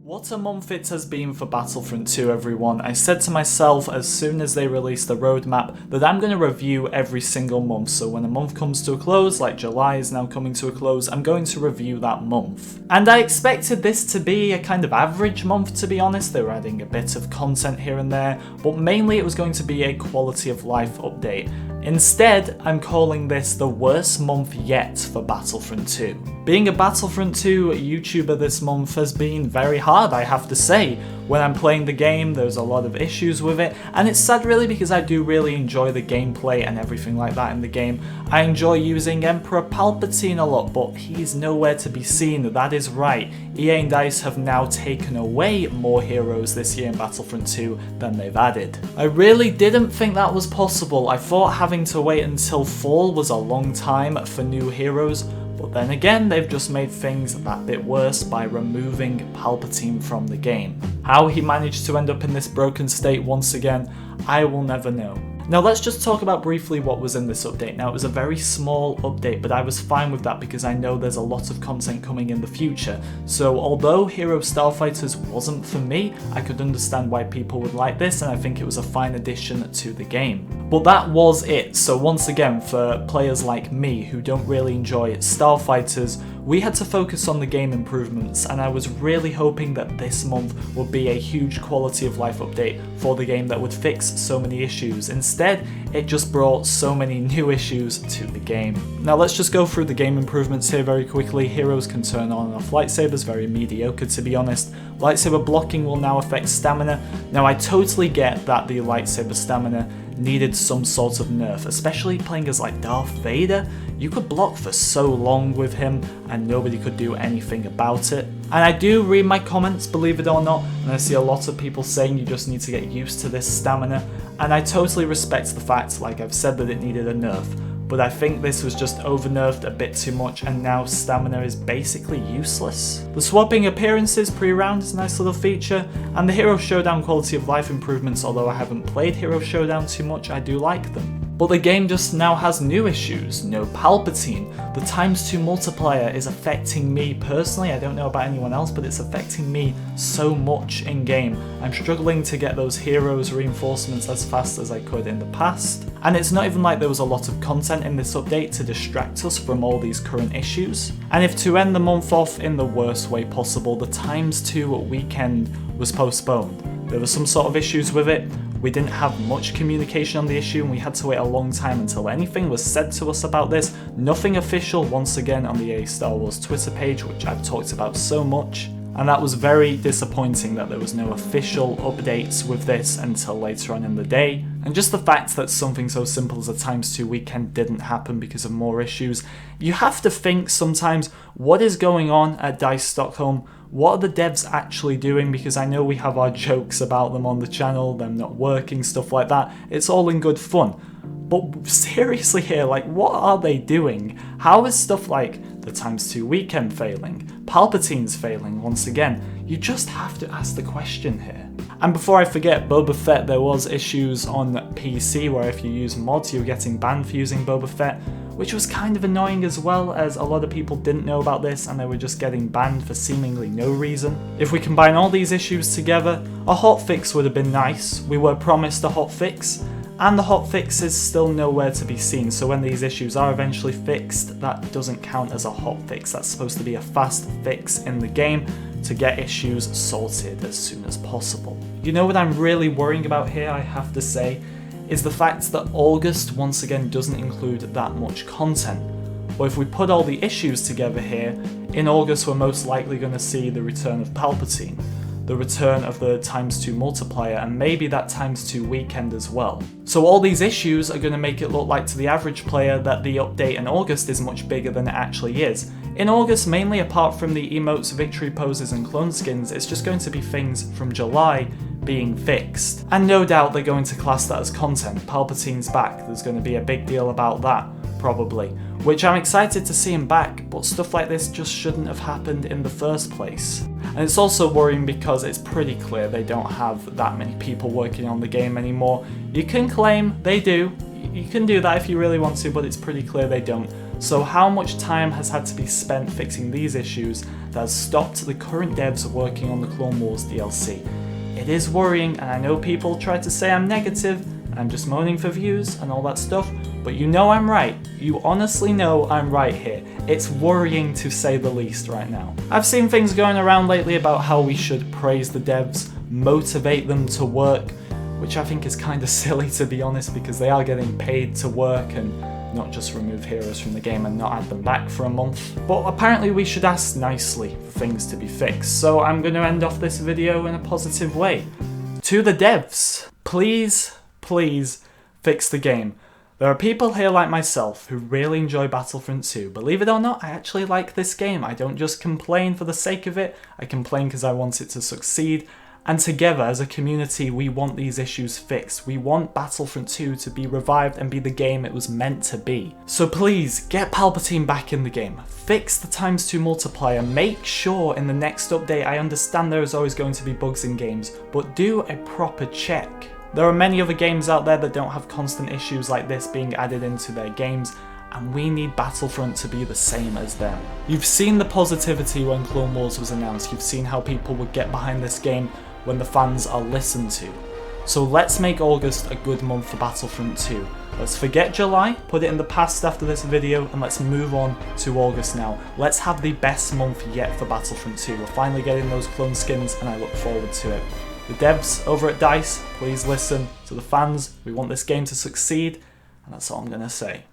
What a month it has been for Battlefront 2, everyone. I said to myself as soon as they released the roadmap that I'm going to review every single month, so when a month comes to a close, like July is now coming to a close, I'm going to review that month. And I expected this to be a kind of average month, to be honest. They were adding a bit of content here and there, but mainly it was going to be a quality of life update. Instead, I'm calling this the worst month yet for Battlefront 2. Being a Battlefront 2 YouTuber this month has been very hard, I have to say. When I'm playing the game, there's a lot of issues with it, and it's sad really because I do really enjoy the gameplay and everything like that in the game. I enjoy using Emperor Palpatine a lot, but he's nowhere to be seen, that is right. EA and DICE have now taken away more heroes this year in Battlefront 2 than they've added. I really didn't think that was possible. I thought having to wait until fall was a long time for new heroes, but then again, they've just made things that bit worse by removing Palpatine from the game. How he managed to end up in this broken state once again, I will never know. Now let's just talk about briefly what was in this update. Now it was a very small update, but I was fine with that because I know there's a lot of content coming in the future. So although Hero Starfighters wasn't for me, I could understand why people would like this, and I think it was a fine addition to the game. But that was it. So once again, for players like me who don't really enjoy Starfighters, we had to focus on the game improvements, and I was really hoping that this month would be a huge quality of life update for the game that would fix so many issues. Instead, it just brought so many new issues to the game. Now let's just go through the game improvements here very quickly. Heroes can turn on and off lightsabers, very mediocre to be honest. Lightsaber blocking will now affect stamina. Now I totally get that the lightsaber stamina needed some sort of nerf, especially playing as like Darth Vader. You could block for so long with him and nobody could do anything about it. And I do read my comments, believe it or not, and I see a lot of people saying you just need to get used to this stamina, and I totally respect the fact, like I've said, that it needed a nerf. But I think this was just over-nerfed a bit too much, and now stamina is basically useless. The swapping appearances pre-round is a nice little feature, and the Hero Showdown quality of life improvements, although I haven't played Hero Showdown too much, I do like them. But the game just now has new issues. No Palpatine. The ×2 multiplier is affecting me personally. I don't know about anyone else, but it's affecting me so much in game. I'm struggling to get those heroes reinforcements as fast as I could in the past. And it's not even like there was a lot of content in this update to distract us from all these current issues. And if to end the month off in the worst way possible, the ×2 weekend was postponed. There were some sort of issues with it. We didn't have much communication on the issue and we had to wait a long time until anything was said to us about this. Nothing official once again on the EA Star Wars Twitter page, which I've talked about so much. And that was very disappointing that there was no official updates with this until later on in the day. And just the fact that something so simple as a ×2 weekend didn't happen because of more issues. You have to think sometimes, what is going on at DICE Stockholm? What are the devs actually doing? Because I know we have our jokes about them on the channel, them not working, stuff like that. It's all in good fun. But seriously here, like, what are they doing? How is stuff like the ×2 weekend failing? Palpatine's failing once again? You just have to ask the question here. And before I forget, Boba Fett, there was issues on PC where if you use mods, you're getting banned for using Boba Fett, which was kind of annoying as well, as a lot of people didn't know about this and they were just getting banned for seemingly no reason. If we combine all these issues together, a hotfix would have been nice. We were promised a hotfix, and the hotfix is still nowhere to be seen, so when these issues are eventually fixed, that doesn't count as a hotfix. That's supposed to be a fast fix in the game to get issues sorted as soon as possible. You know what I'm really worrying about here, I have to say, is the fact that August once again doesn't include that much content. But if we put all the issues together here, in August we're most likely going to see the return of Palpatine, the return of the ×2 multiplier, and maybe that ×2 weekend as well. So all these issues are going to make it look like to the average player that the update in August is much bigger than it actually is. In August, mainly apart from the emotes, victory poses and clone skins, it's just going to be things from July being fixed. And no doubt they're going to class that as content. Palpatine's back, there's going to be a big deal about that, probably. Which I'm excited to see him back, but stuff like this just shouldn't have happened in the first place. And it's also worrying because it's pretty clear they don't have that many people working on the game anymore. You can claim they do, you can do that if you really want to, but it's pretty clear they don't. So how much time has had to be spent fixing these issues that has stopped the current devs working on the Clone Wars DLC? It is worrying, and I know people try to say I'm negative, I'm just moaning for views and all that stuff, but you know I'm right. You honestly know I'm right here. It's worrying to say the least right now. I've seen things going around lately about how we should praise the devs, motivate them to work, which I think is kind of silly to be honest, because they are getting paid to work and not just remove heroes from the game and not add them back for a month. But apparently we should ask nicely for things to be fixed, so I'm going to end off this video in a positive way. To the devs, please fix the game. There are people here like myself who really enjoy Battlefront 2. Believe it or not, I actually like this game. I don't just complain for the sake of it, I complain because I want it to succeed. And together as a community, we want these issues fixed. We want Battlefront 2 to be revived and be the game it was meant to be. So please, get Palpatine back in the game. Fix the ×2 multiplier. Make sure in the next update, I understand there is always going to be bugs in games, but do a proper check. There are many other games out there that don't have constant issues like this being added into their games, and we need Battlefront to be the same as them. You've seen the positivity when Clone Wars was announced, you've seen how people would get behind this game when the fans are listened to. So let's make August a good month for Battlefront 2. Let's forget July, put it in the past after this video, and let's move on to August now. Let's have the best month yet for Battlefront 2. We're finally getting those clone skins and I look forward to it. The devs over at DICE, please listen to the fans. We want this game to succeed, and that's all I'm gonna say.